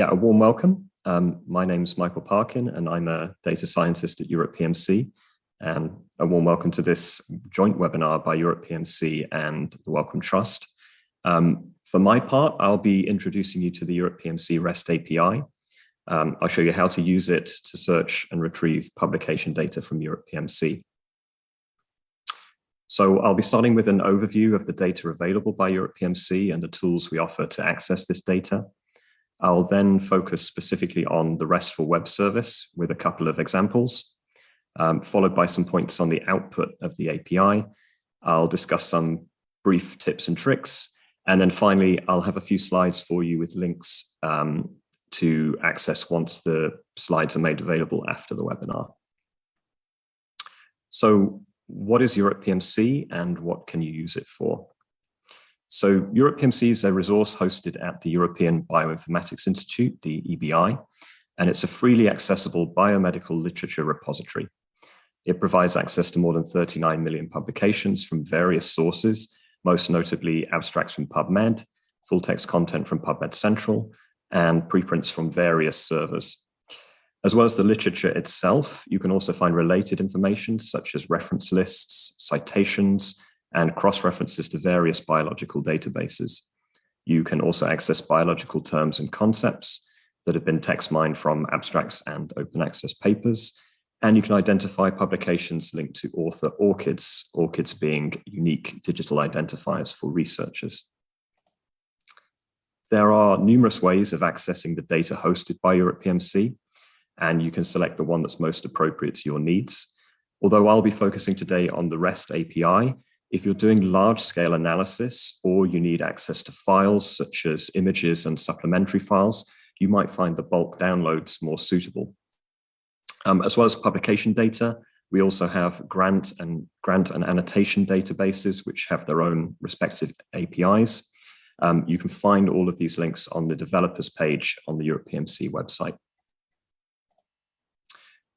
A warm welcome. My name's Michael Parkin, and I'm a data scientist at Europe PMC. And a warm welcome to this joint webinar by Europe PMC and the Wellcome Trust. For my part, I'll be introducing you to the Europe PMC REST API. I'll show you how to use it to search and retrieve publication data from Europe PMC. So I'll be starting with an overview of the data available by Europe PMC and the tools we offer to access this data. I'll then focus specifically on the RESTful web service with a couple of examples, followed by some points on the output of the API. I'll discuss some brief tips and tricks. And then finally, I'll have a few slides for you with links to access once the slides are made available after the webinar. So what is Europe PMC and what can you use it for? So Europe PMC is a resource hosted at the European Bioinformatics Institute, the EBI, and it's a freely accessible biomedical literature repository. It provides access to more than 39 million publications from various sources, most notably abstracts from PubMed, full-text content from PubMed Central, and preprints from various servers. As well as the literature itself, you can also find related information such as reference lists, citations, and cross-references to various biological databases. You can also access biological terms and concepts that have been text mined from abstracts and open access papers, and you can identify publications linked to author ORCIDs being unique digital identifiers for researchers. There are numerous ways of accessing the data hosted by Europe PMC, and you can select the one that's most appropriate to your needs. Although I'll be focusing today on the REST API, if you're doing large-scale analysis or you need access to files such as images and supplementary files, you might find the bulk downloads more suitable. As well as publication data, we also have grant and annotation databases which have their own respective APIs. You can find all of these links on the developers page on the Europe PMC website.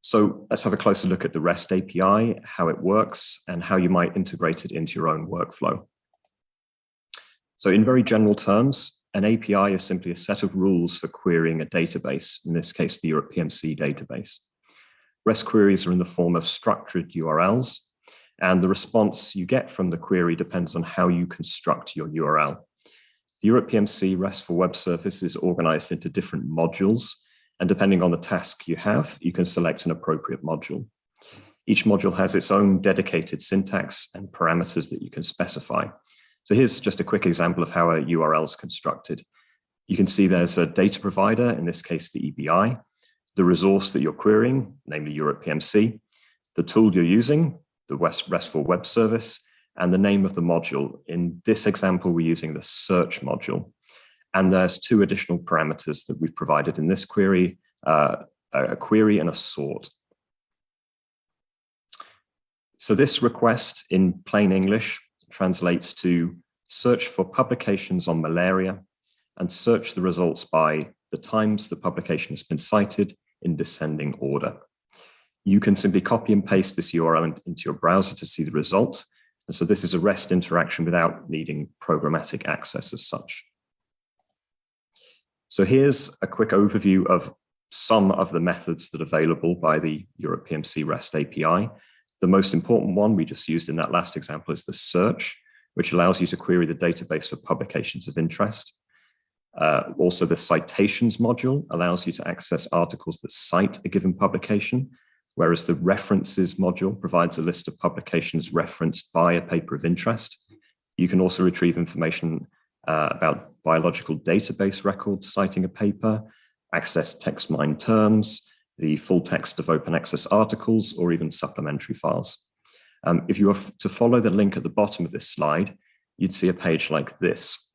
So let's have a closer look at the REST API, how it works, and how you might integrate it into your own workflow. So in very general terms, an API is simply a set of rules for querying a database, in this case, the Europe PMC database. REST queries are in the form of structured URLs, and the response you get from the query depends on how you construct your URL. The Europe PMC RESTful web service is organized into different modules, and depending on the task you have, you can select an appropriate module. Each module has its own dedicated syntax and parameters that you can specify. So here's just a quick example of how a URL is constructed. You can see there's a data provider, in this case, the EBI, the resource that you're querying, namely Europe PMC, the tool you're using, the RESTful web service, and the name of the module. In this example, we're using the search module. And there's two additional parameters that we've provided in this query, a query and a sort. So this request in plain English translates to search for publications on malaria and search the results by the times the publication has been cited in descending order. You can simply copy and paste this URL into your browser to see the result. And so this is a REST interaction without needing programmatic access as such. So here's a quick overview of some of the methods that are available by the Europe PMC REST API. The most important one we just used in that last example is the search, which allows you to query the database for publications of interest. Also, the citations module allows you to access articles that cite a given publication, whereas the references module provides a list of publications referenced by a paper of interest. You can also retrieve information about biological database records citing a paper, access text mined terms, the full text of open access articles, or even supplementary files. If you were to follow the link at the bottom of this slide, you'd see a page like this,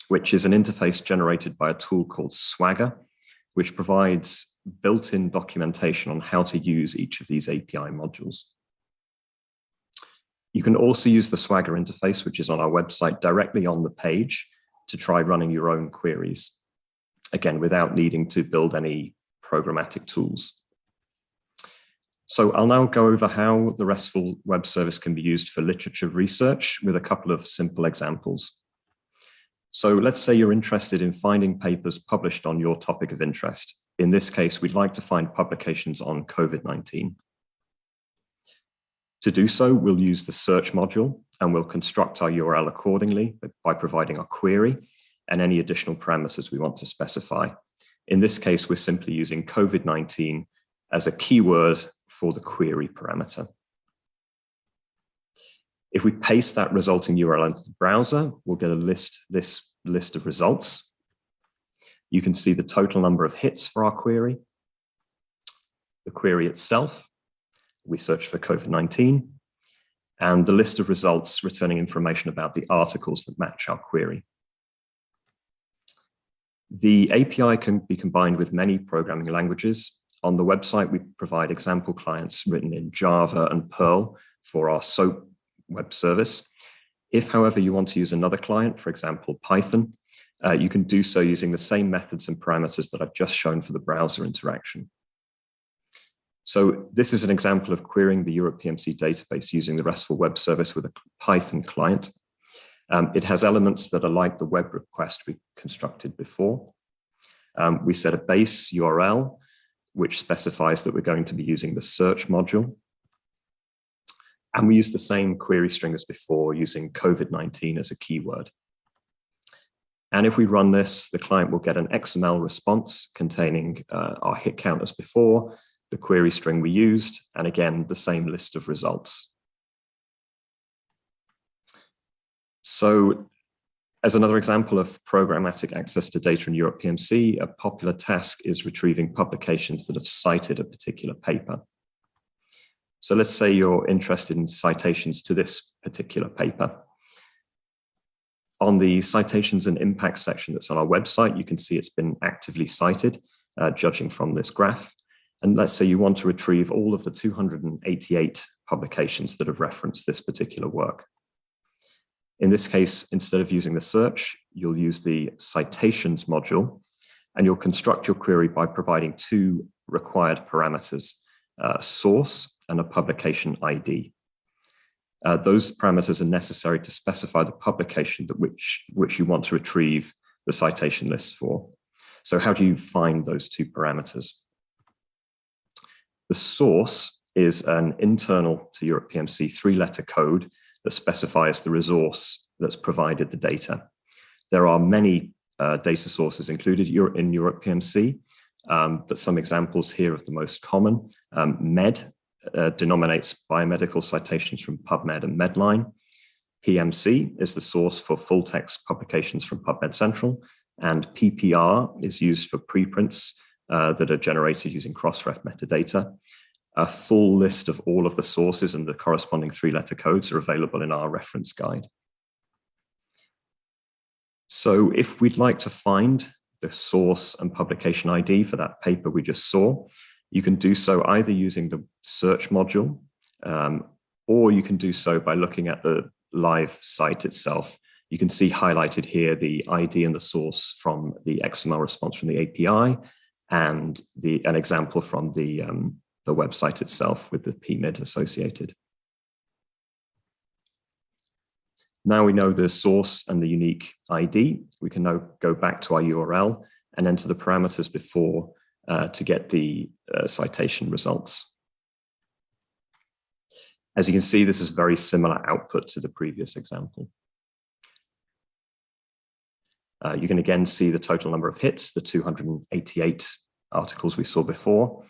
which is an interface generated by a tool called Swagger, which provides built-in documentation on how to use each of these API modules. You can also use the Swagger interface, which is on our website, directly on the page to try running your own queries, again, without needing to build any programmatic tools. So I'll now go over how the RESTful web service can be used for literature research with a couple of simple examples. So let's say you're interested in finding papers published on your topic of interest. In this case, we'd like to find publications on COVID-19. To do so, we'll use the search module and we'll construct our URL accordingly by providing our query and any additional parameters we want to specify. In this case, we're simply using COVID-19 as a keyword for the query parameter. If we paste that resulting URL into the browser, we'll get this list of results. You can see the total number of hits for our query, the query itself. We search for COVID-19, and the list of results returning information about the articles that match our query. The API can be combined with many programming languages. On the website, we provide example clients written in Java and Perl for our SOAP web service. If, however, you want to use another client, for example, Python, you can do so using the same methods and parameters that I've just shown for the browser interaction. So this is an example of querying the Europe PMC database using the RESTful web service with a Python client. It has elements that are like the web request we constructed before. We set a base URL, which specifies that we're going to be using the search module. And we use the same query string as before, using COVID-19 as a keyword. And if we run this, the client will get an XML response containing our hit count as before, the query string we used, and again, the same list of results. So as another example of programmatic access to data in Europe PMC, a popular task is retrieving publications that have cited a particular paper. So let's say you're interested in citations to this particular paper. On the citations and impact section that's on our website, you can see it's been actively cited, judging from this graph. And let's say you want to retrieve all of the 288 publications that have referenced this particular work. In this case, instead of using the search, you'll use the citations module, and you'll construct your query by providing two required parameters, source and a publication ID. Those parameters are necessary to specify the publication that which you want to retrieve the citation list for. So how do you find those two parameters? The source is an internal to Europe PMC three-letter code that specifies the resource that's provided the data. There are many data sources included in Europe PMC, but some examples here of the most common. MED denominates biomedical citations from PubMed and Medline. PMC is the source for full-text publications from PubMed Central, and PPR is used for preprints that are generated using Crossref metadata. A full list of all of the sources and the corresponding three-letter codes are available in our reference guide. So if we'd like to find the source and publication ID for that paper we just saw, you can do so either using the search module, or you can do so by looking at the live site itself. You can see highlighted here the ID and the source from the XML response from the API, and an example from the website itself with the PMID associated. Now we know the source and the unique ID, we can now go back to our URL and enter the parameters before to get the citation results. As you can see, this is very similar output to the previous example. You can again see the total number of hits, the 288 articles we saw before.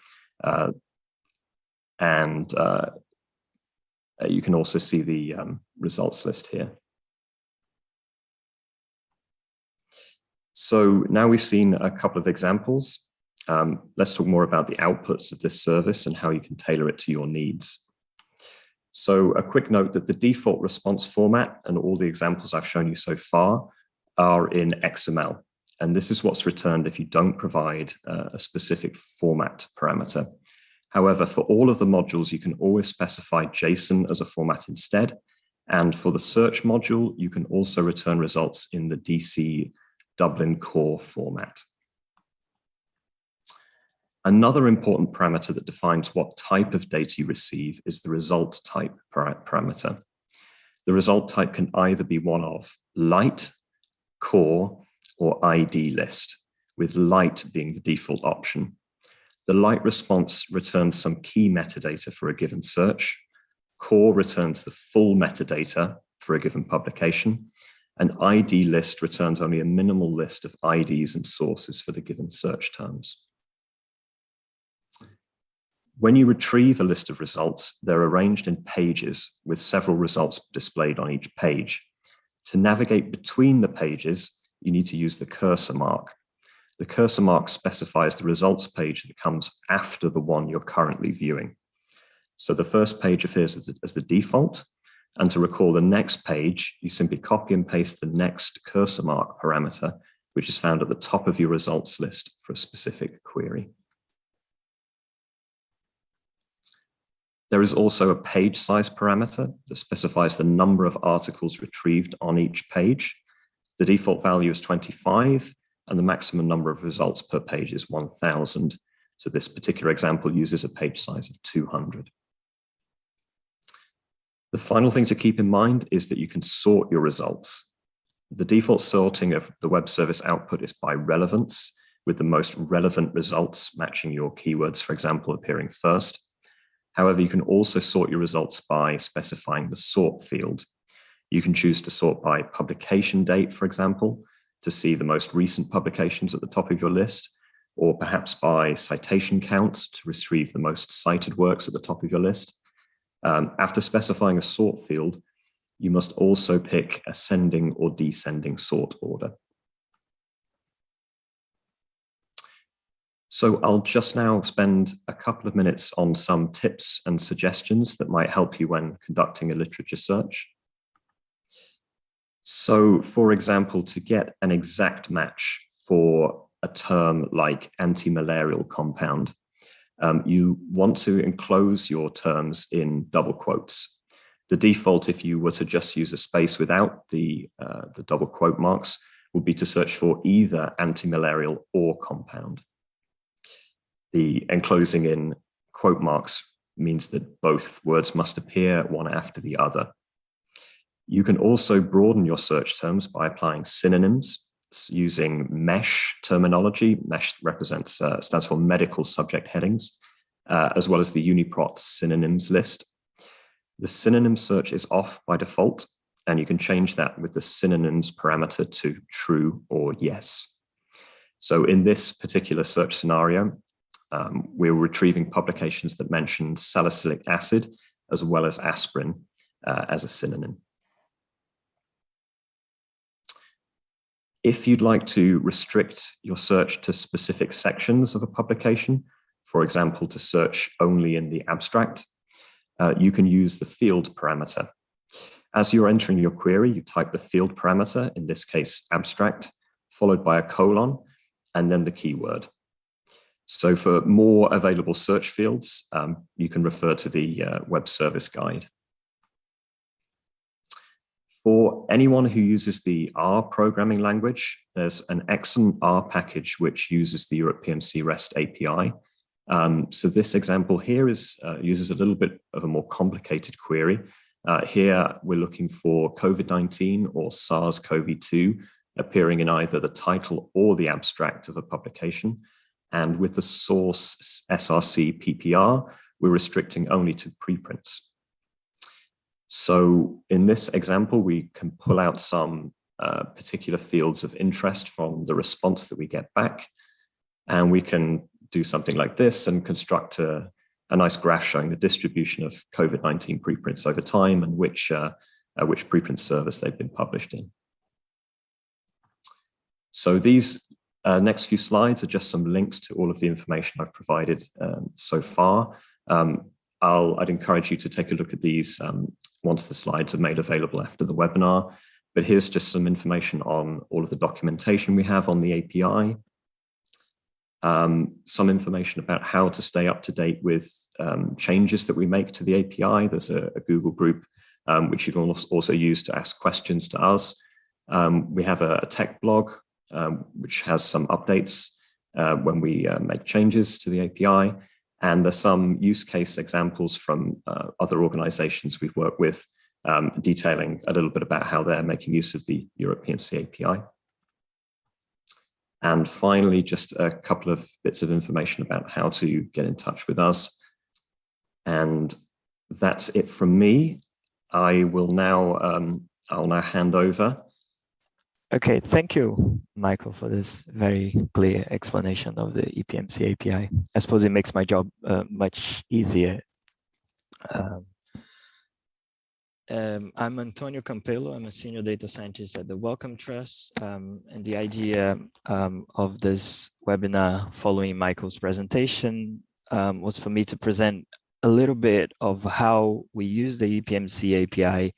And you can also see the results list here. So now we've seen a couple of examples. Let's talk more about the outputs of this service and how you can tailor it to your needs. So a quick note that the default response format and all the examples I've shown you so far are in XML. And this is what's returned if you don't provide a specific format parameter. However, for all of the modules, you can always specify JSON as a format instead. And for the search module, you can also return results in the DC Dublin core format. Another important parameter that defines what type of data you receive is the result type parameter. The result type can either be one of light core, or ID list, with light being the default option. The light response returns some key metadata for a given search. Core returns the full metadata for a given publication. An ID list returns only a minimal list of IDs and sources for the given search terms. When you retrieve a list of results, they're arranged in pages with several results displayed on each page. To navigate between the pages, you need to use the cursor mark. The cursor mark specifies the results page that comes after the one you're currently viewing. So the first page appears as the default, and to recall the next page, you simply copy and paste the next cursor mark parameter, which is found at the top of your results list for a specific query. There is also a page size parameter that specifies the number of articles retrieved on each page. The default value is 25, and the maximum number of results per page is 1,000. So this particular example uses a page size of 200. The final thing to keep in mind is that you can sort your results. The default sorting of the web service output is by relevance, with the most relevant results matching your keywords, for example, appearing first. However, you can also sort your results by specifying the sort field. You can choose to sort by publication date, for example, to see the most recent publications at the top of your list, or perhaps by citation counts to retrieve the most cited works at the top of your list. After specifying a sort field, you must also pick ascending or descending sort order. So I'll just now spend a couple of minutes on some tips and suggestions that might help you when conducting a literature search. So, for example, to get an exact match for a term like anti-malarial compound, you want to enclose your terms in double quotes. The default, if you were to just use a space without the double quote marks, would be to search for either anti-malarial or compound. The enclosing in quote marks means that both words must appear one after the other. You can also broaden your search terms by applying synonyms using MESH terminology. MESH stands for medical subject headings, as well as the Uniprot synonyms list. The synonym search is off by default, and you can change that with the synonyms parameter to true or yes. So in this particular search scenario, we're retrieving publications that mention salicylic acid as well as aspirin as a synonym. If you'd like to restrict your search to specific sections of a publication, for example, to search only in the abstract, you can use the field parameter. As you're entering your query, you type the field parameter, in this case, abstract, followed by a colon, and then the keyword. So for more available search fields, you can refer to the web service guide. For anyone who uses the R programming language, there's an excellent R package which uses the Europe PMC REST API. So this example here uses a little bit of a more complicated query. Here we're looking for COVID-19 or SARS-CoV-2 appearing in either the title or the abstract of a publication. And with the source SRC PPR, we're restricting only to preprints. So in this example, we can pull out some particular fields of interest from the response that we get back. And we can do something like this and construct a nice graph showing the distribution of COVID-19 preprints over time and which preprint service they've been published in. So these next few slides are just some links to all of the information I've provided so far. I'd encourage you to take a look at these once the slides are made available after the webinar. But here's just some information on all of the documentation we have on the API. Some information about how to stay up to date with changes that we make to the API. There's a Google group which you can also use to ask questions to us. We have a tech blog which has some updates when we make changes to the API. And there's some use case examples from other organizations we've worked with detailing a little bit about how they're making use of the Europe PMC API. And finally, just a couple of bits of information about how to get in touch with us. And that's it from me. I will now, I'll now hand over. Okay, thank you, Michael, for this very clear explanation of the EPMC API. I suppose it makes my job much easier. I'm Antonio Campelo. I'm a senior data scientist at the Wellcome Trust. And the idea of this webinar following Michael's presentation was for me to present a little bit of how we use the EPMC API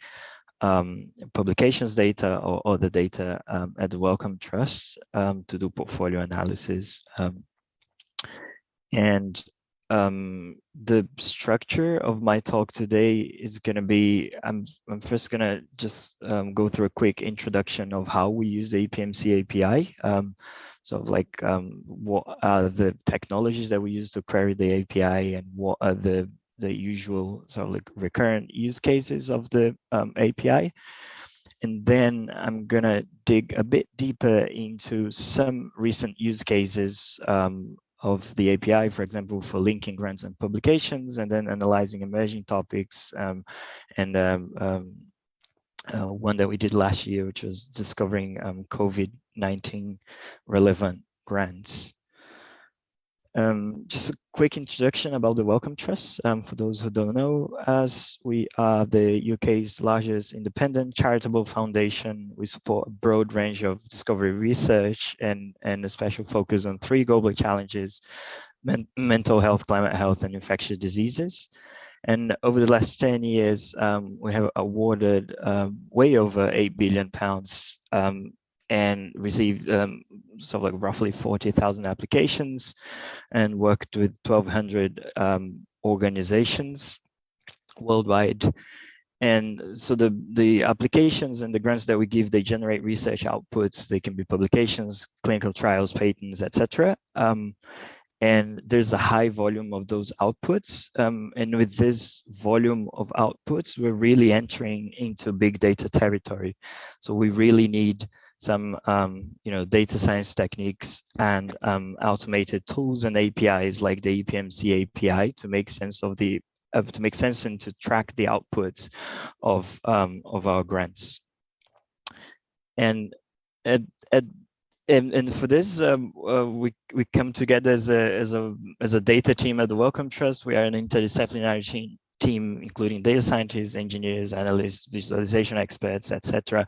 publications data or other data at the Wellcome Trust to do portfolio analysis. The structure of my talk today is going to be, I'm first going to just go through a quick introduction of how we use the EPMC API. What are the technologies that we use to query the API, and what are the usual sort of like recurrent use cases of the API. And then I'm going to dig a bit deeper into some recent use cases of the API, for example, for linking grants and publications, and then analyzing emerging topics, one that we did last year, which was discovering COVID-19 relevant grants. Just a quick introduction about the Wellcome Trust. For those who don't know us, we are the UK's largest independent charitable foundation. We support a broad range of discovery research and a special focus on 3 global challenges: mental health, climate health, and infectious diseases. And over the last 10 years, we have awarded way over £8 billion and received sort of like roughly 40,000 applications, and worked with 1,200 organizations worldwide. And so the applications and the grants that we give, they generate research outputs. They can be publications, clinical trials, patents, etc. And there's a high volume of those outputs. And with this volume of outputs, we're really entering into big data territory. So we really need some data science techniques and automated tools and APIs like the EPMC API to make sense of and to track the outputs of our grants. And for this, we come together as a data team at the Wellcome Trust. We are an interdisciplinary team, including data scientists, engineers, analysts, visualization experts, etc.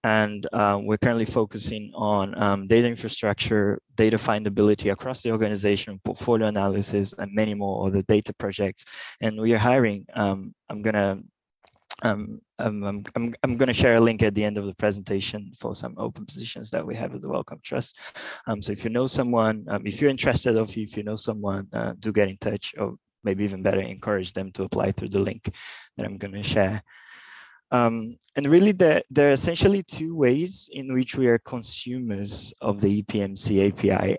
And we're currently focusing on data infrastructure, data findability across the organization, portfolio analysis, and many more other data projects. And we are hiring. I'm gonna share a link at the end of the presentation for some open positions that we have at the Wellcome Trust. So if you know someone, if you're interested, or if you know someone, do get in touch, or maybe even better, encourage them to apply through the link that I'm going to share. And really, there are essentially 2 ways in which we are consumers of the EPMC API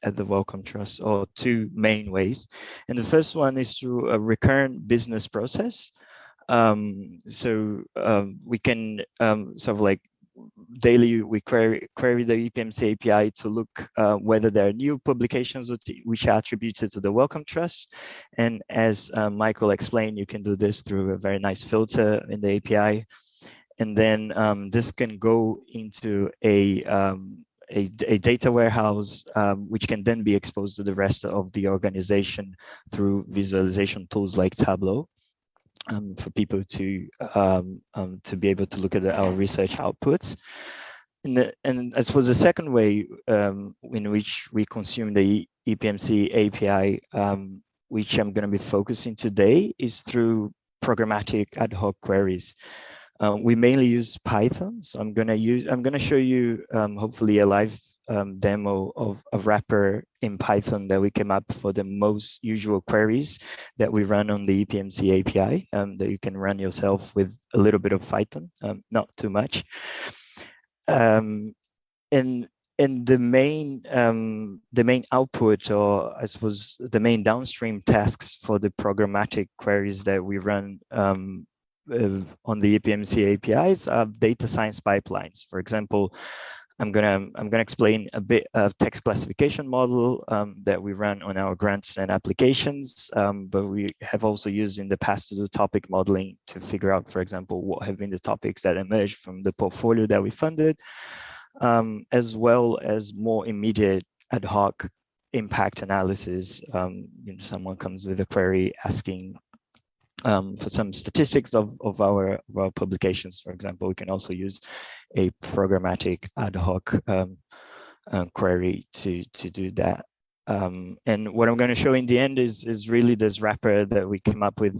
at the Wellcome Trust, or 2 main ways. And the first one is through a recurrent business process. We can sort of like daily, we query the EPMC API to look whether there are new publications which are attributed to the Wellcome Trust. And as Michael explained, you can do this through a very nice filter in the API. And then this can go into a data warehouse, which can then be exposed to the rest of the organization through visualization tools like Tableau. For people to be able to look at our research outputs. And I suppose the second way in which we consume the EPMC API, which I'm going to be focusing today, is through programmatic ad hoc queries. We mainly use Python. So I'm going to show you hopefully a live demo of a wrapper in Python that we came up for the most usual queries that we run on the EPMC API, that you can run yourself with a little bit of Python, not too much. And the main output, or I suppose the main downstream tasks for the programmatic queries that we run on the EPMC APIs are data science pipelines. For example, gonna explain a bit of text classification model that we run on our grants and applications, but we have also used in the past to do topic modeling to figure out, for example, what have been the topics that emerged from the portfolio that we funded, as well as more immediate ad hoc impact analysis. Someone comes with a query asking for some statistics of our publications, for example. We can also use a programmatic ad hoc query to do that. And what I'm going to show in the end is really this wrapper that we came up with.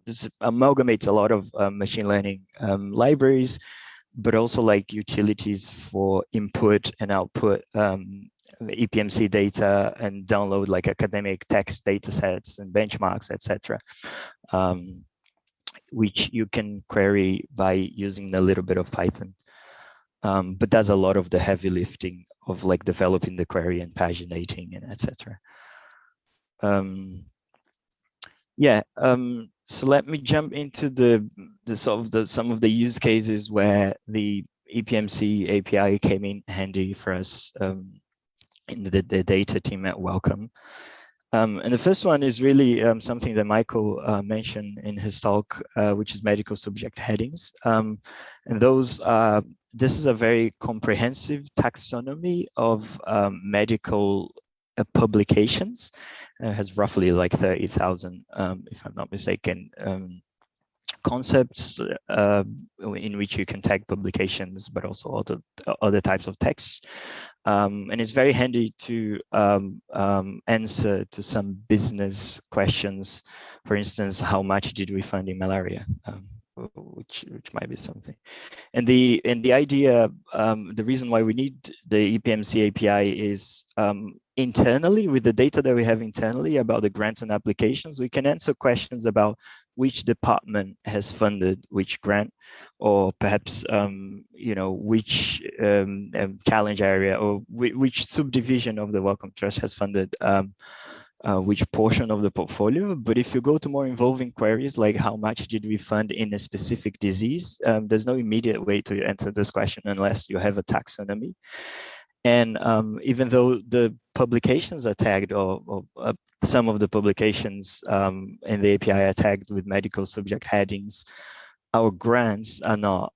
This amalgamates a lot of machine learning libraries, but also like utilities for input and output EPMC data, and download like academic text data sets and benchmarks, etc., which you can query by using a little bit of Python. But does a lot of the heavy lifting of like developing the query and paginating and etc. So let me jump into some of the use cases where the EPMC API came in handy for us in the data team at Wellcome. And the first one is really something that Michael mentioned in his talk, which is medical subject headings. And this is a very comprehensive taxonomy of medical publications. It has roughly like 30,000, if I'm not mistaken, concepts in which you can tag publications, but also other types of texts. And it's very handy to answer to some business questions. For instance, how much did we fund in malaria? Which might be something. And the idea, the reason why we need the EPMC API is internally, with the data that we have internally about the grants and applications, we can answer questions about which department has funded which grant, or perhaps which challenge area or which subdivision of the Wellcome Trust has funded which portion of the portfolio. But if you go to more involving queries, like how much did we fund in a specific disease, there's no immediate way to answer this question unless you have a taxonomy. And even though the publications are tagged, or some of the publications in the API are tagged with medical subject headings, our grants are not,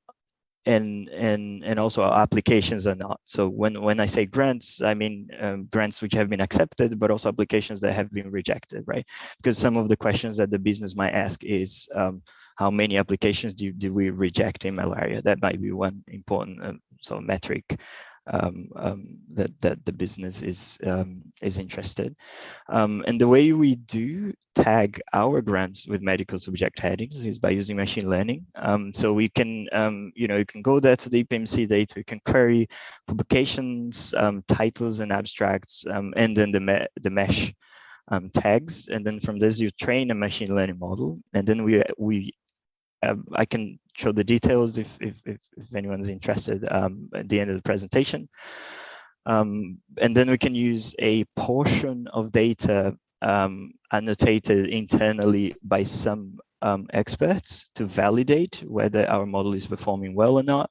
and also our applications are not. So when I say grants, I mean grants which have been accepted, but also applications that have been rejected, right? Because some of the questions that the business might ask is, how many applications did we reject in malaria? That might be one important sort of metric that the business is interested. And the way we do tag our grants with medical subject headings is by using machine learning. So we can, you can go there to the EPMC data, you can query publications, titles and abstracts, and then the mesh tags. And then from this, you train a machine learning model. And then I can show the details if anyone's interested at the end of the presentation. And then we can use a portion of data annotated internally by some experts to validate whether our model is performing well or not.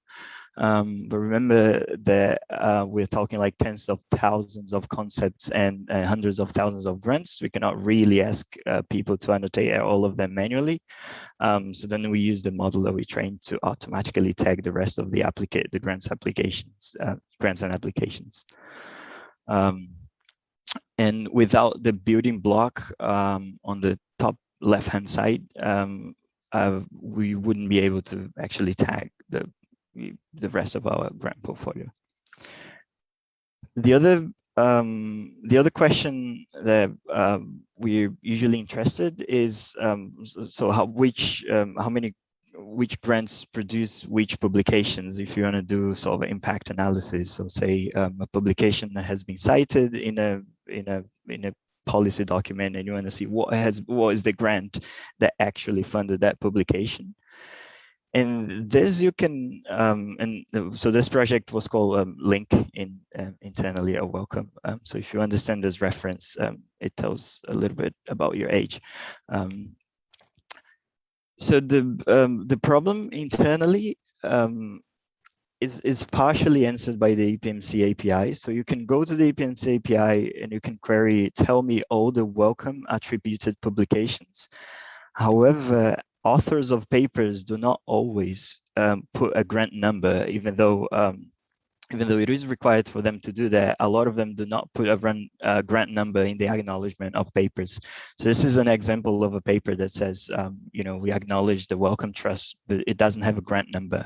But remember that we're talking like tens of thousands of concepts and hundreds of thousands of grants. We cannot really ask people to annotate all of them manually. So then we use the model that we trained to automatically tag the rest of the grants and applications. And without the building block on the top left-hand side, we wouldn't be able to actually tag the rest of our grant portfolio. The other question that we're usually interested is which grants produce which publications, if you want to do sort of impact analysis. So say a publication that has been cited in a policy document, and you want to see what is the grant that actually funded that publication. And this you can, so this project was called Link internally at Wellcome. So if you understand this reference, it tells a little bit about your age. So the problem internally is partially answered by the EPMC API. So you can go to the EPMC API and you can query, tell me all the welcome attributed publications. However, authors of papers do not always put a grant number, even though it is required for them to do that. A lot of them do not put a grant number in the acknowledgement of papers. So this is an example of a paper that says, we acknowledge the Wellcome Trust, but it doesn't have a grant number.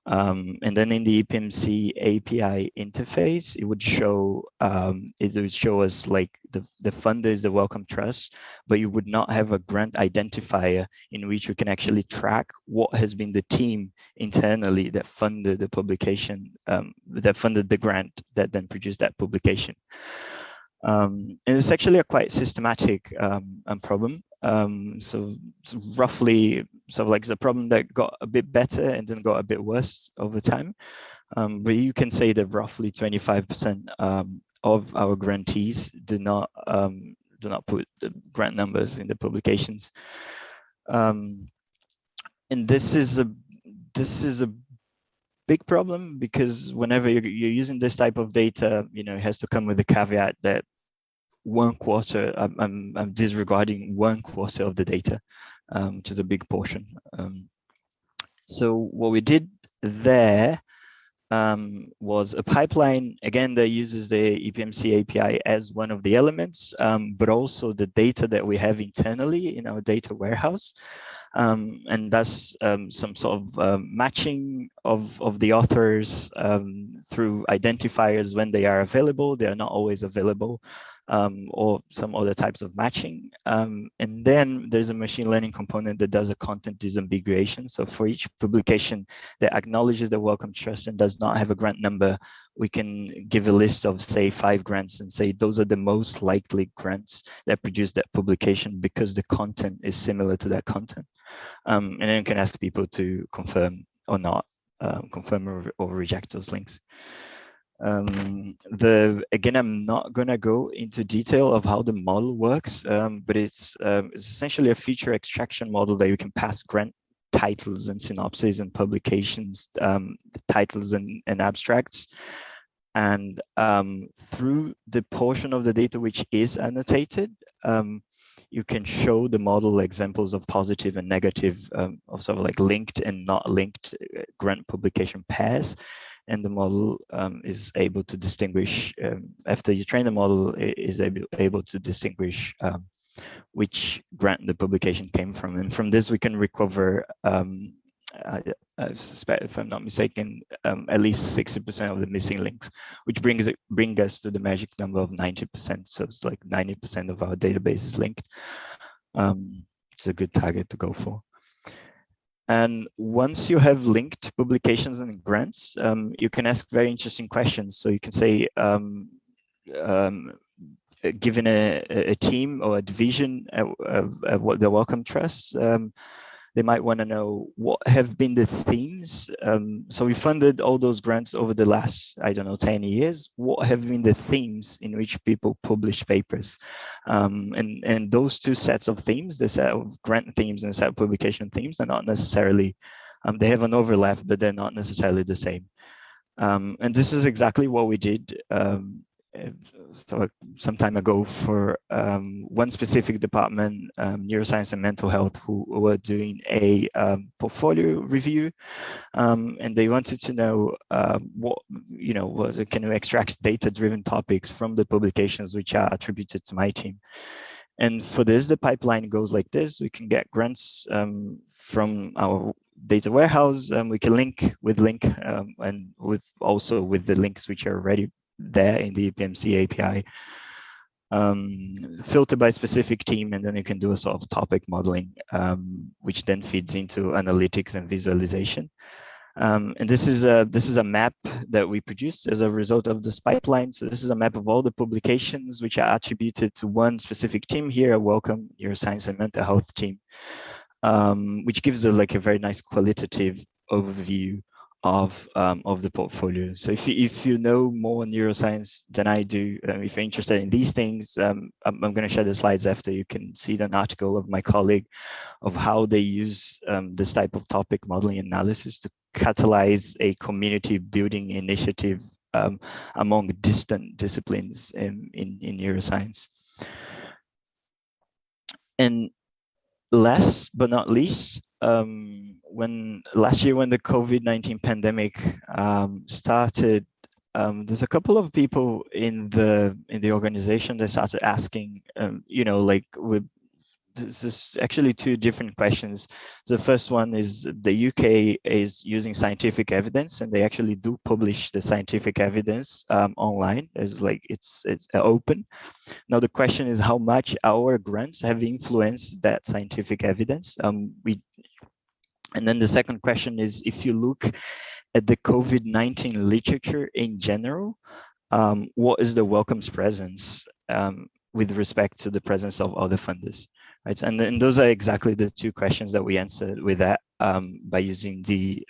And then in the EPMC API interface, it would show us like the funder is the Wellcome Trust, but you would not have a grant identifier in which you can actually track what has been the team internally that funded the publication, that funded the grant that then produced that publication. And it's actually a quite systematic problem. So roughly, sort of like the problem that got a bit better and then got a bit worse over time. But you can say that roughly 25% of our grantees do not put the grant numbers in the publications. And this is a big problem, because whenever you're using this type of data, it has to come with the caveat that I'm disregarding 1/4 of the data, which is a big portion. So what we did there was a pipeline, again, that uses the EPMC API as one of the elements, but also the data that we have internally in our data warehouse. And that's some sort of matching of the authors through identifiers when they are available. They are not always available, or some other types of matching. And then there's a machine learning component that does a content disambiguation. So for each publication that acknowledges the Wellcome Trust and does not have a grant number, we can give a list of, say, 5 grants and say those are the most likely grants that produce that publication because the content is similar to that content. And then you can ask people to confirm or not, confirm or reject those links. Again, I'm not gonna go into detail of how the model works, but it's essentially a feature extraction model that you can pass grant titles and synopses and publications, titles and abstracts. And through the portion of the data which is annotated, you can show the model examples of positive and negative, of sort of like linked and not linked grant publication pairs. And the model is able to distinguish, after you train the model, it is able to distinguish which grant the publication came from. And from this, we can recover, I suspect, if I'm not mistaken, at least 60% of the missing links, which brings us to the magic number of 90%. So it's like 90% of our database is linked. It's a good target to go for. And once you have linked publications and grants, you can ask very interesting questions. So you can say, given a team or a division at what the Wellcome Trust, they might want to know what have been the themes. So we funded all those grants over the last, 10 years. What have been the themes in which people publish papers? And those two sets of themes, the set of grant themes and set of publication themes, are not necessarily, they have an overlap, but they're not necessarily the same. And this is exactly what we did some time ago for one specific department, neuroscience and mental health, who were doing a portfolio review, and they wanted to know what, can you extract data-driven topics from the publications which are attributed to my team. And for this, the pipeline goes like this. We can get grants from our data warehouse, we can link and also with the links which are already there in the EPMC API, filter by specific team, and then you can do a sort of topic modeling, which then feeds into analytics and visualization. And this is a map that we produced as a result of this pipeline. So this is a map of all the publications which are attributed to one specific team here at Wellcome, Neuroscience and Mental Health team, which gives a very nice qualitative overview of the portfolio. So if you know more neuroscience than I do, if you're interested in these things, I'm going to share the slides after. You can see an article of my colleague of how they use this type of topic modeling analysis to catalyze a community building initiative among distant disciplines in neuroscience. And last but not least, last year when the COVID-19 pandemic started, there's a couple of people in the organization that started asking, this is actually two different questions. The first one is the UK is using scientific evidence, and they actually do publish the scientific evidence online. It's open. Now the question is how much our grants have influenced that scientific evidence. And then the second question is, if you look at the COVID-19 literature in general, what is the Wellcome's presence with respect to the presence of other funders? Right, and those are exactly the two questions that we answered with that by using the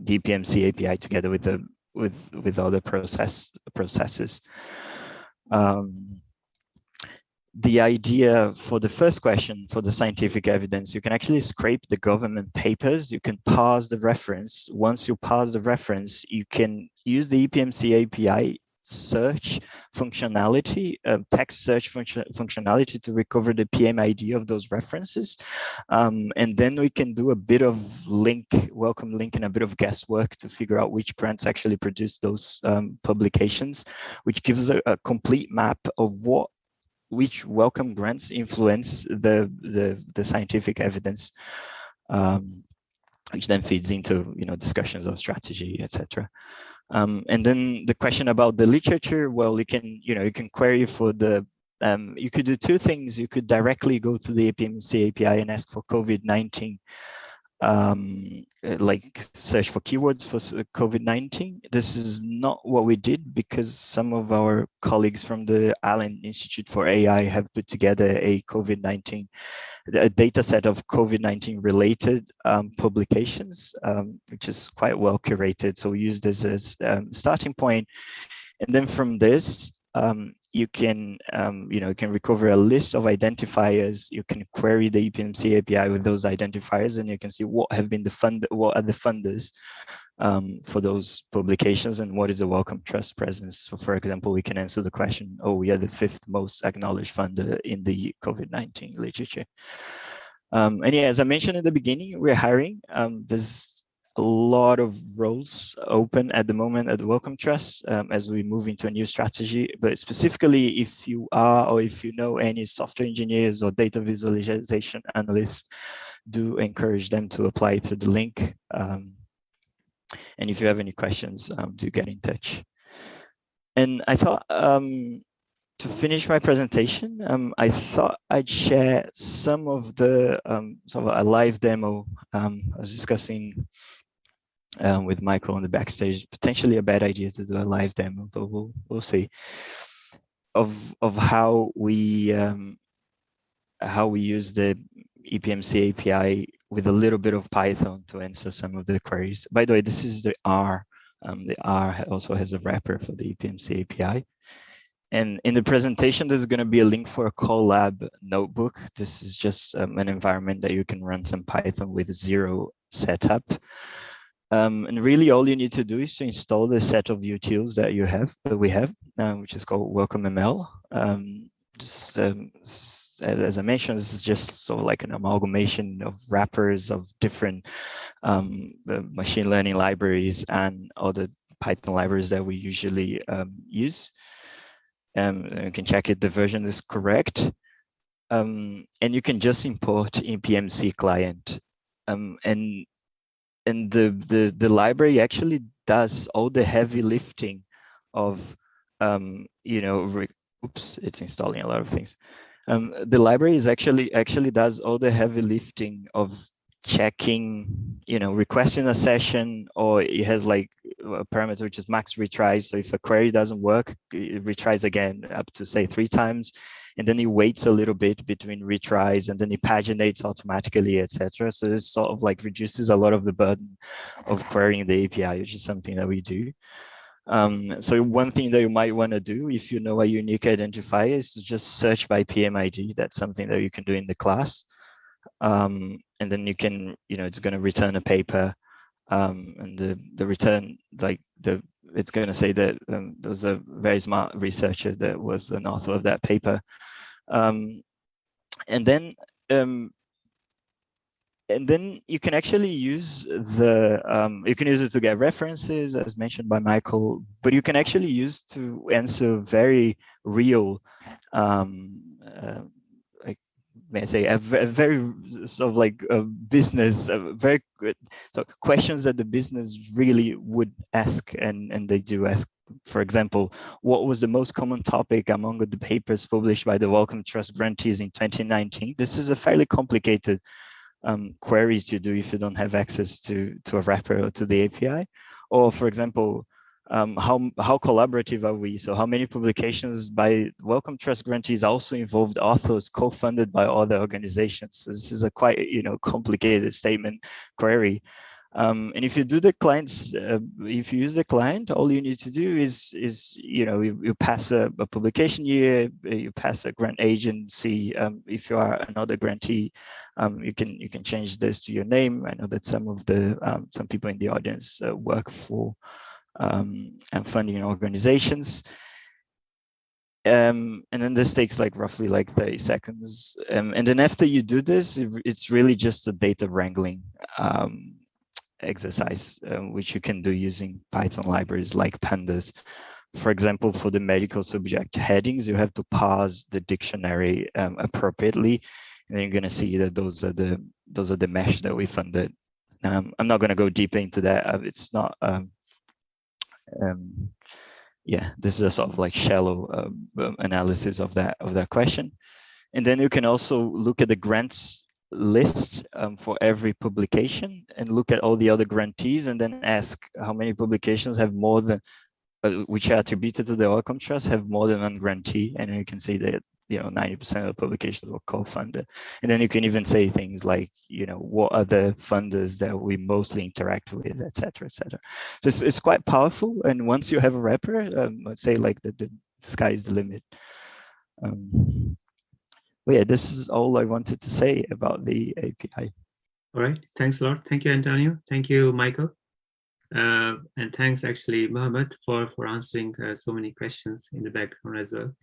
PMC API together with other processes. The idea for the first question, for the scientific evidence, you can actually scrape the government papers. You can parse the reference. Once you parse the reference, you can use the EPMC API search functionality, text search functionality to recover the PMID of those references. And then we can do a bit of welcome link and a bit of guesswork to figure out which grants actually produce those publications, which gives a complete map of which welcome grants influence the scientific evidence, which then feeds into discussions of strategy, etc. And then the question about the literature, well, you can query for the, you could do two things. You could directly go to the EPMC API and ask for COVID-19, like search for keywords for COVID-19. This is not what we did because some of our colleagues from the Allen Institute for AI have put together a COVID-19 a data set of COVID-19 related publications, which is quite well curated. So we use this as starting point. And then from this, you can recover a list of identifiers. You can query the EPMC API with those identifiers, and you can see what are the funders for those publications and what is the Wellcome Trust presence. So for example, we can answer the question, we are the 5th most acknowledged funder in the COVID-19 literature. And yeah, as I mentioned in the beginning, we're hiring. There's a lot of roles open at the moment at the Wellcome Trust as we move into a new strategy. But specifically, if you are or if you know any software engineers or data visualization analysts, do encourage them to apply through the link. And if you have any questions, do get in touch. And I thought to finish my presentation, I thought I'd share some of the sort of a live demo. I was discussing with Michael on the backstage, potentially a bad idea to do a live demo, but we'll see, of how we use the EPMC API with a little bit of Python to answer some of the queries. By the way, this is the R. The R also has a wrapper for the EPMC API. And in the presentation, there's going to be a link for a Colab notebook. This is just an environment that you can run some Python with zero setup. And really all you need to do is to install the set of utils that we have, which is called Wellcome ML. As I mentioned, this is just sort of like an amalgamation of wrappers of different machine learning libraries and other Python libraries that we usually use. You can check if the version is correct. And you can just import EPMC client. And the library actually does all the heavy lifting of, oops, it's installing a lot of things. The library is actually does all the heavy lifting of checking, requesting a session, or it has like a parameter which is max retries. So if a query doesn't work, it retries again up to say 3 times, and then it waits a little bit between retries, and then it paginates automatically, etc. So this sort of like reduces a lot of the burden of querying the API, which is something that we do. So one thing that you might want to do if you know a unique identifier is to just search by PMID. That's something that you can do in the class. And then you can, it's going to return a paper, and the return, it's going to say that there was a very smart researcher that was an author of that paper. And then you can actually use you can use it to get references, as mentioned by Michael, but you can actually use to answer very real, may I say, a very sort of like a business, very good, so questions that the business really would ask, and they do ask. For example, what was the most common topic among the papers published by the Wellcome Trust grantees in 2019? This is a fairly complicated queries to do if you don't have access to a wrapper or to the API. Or for example, how collaborative are we? So how many publications by Wellcome Trust grantees also involved authors co-funded by other organizations? So this is a quite complicated statement query. And if you do the clients, if you use the client, all you need to do is you pass a publication year, you pass a grant agency. If you are another grantee, you can change this to your name. I know that some of the some people in the audience work for and funding organizations. And then this takes roughly 30 seconds. And then after you do this, it's really just a data wrangling exercise, which you can do using Python libraries like pandas. For example, for the medical subject headings, you have to parse the dictionary appropriately, and then you're going to see that those are the mesh that we funded. I'm not going to go deeper into that. It's not. Yeah, this is a sort of shallow analysis of that question. And then you can also look at the grants list for every publication and look at all the other grantees, and then ask how many publications have more than, which are attributed to the Wellcome Trust, have more than one grantee, and you can see that 90% of the publications were co-funded. And then you can even say things like, what are the funders that we mostly interact with, etc., etc. So it's quite powerful. And once you have a wrapper, I'd say the sky is the limit. Well, yeah, this is all I wanted to say about the API. All right, thanks a lot. Thank you, Antonio. Thank you, Michael. And thanks actually, Mohammed, for answering so many questions in the background as well.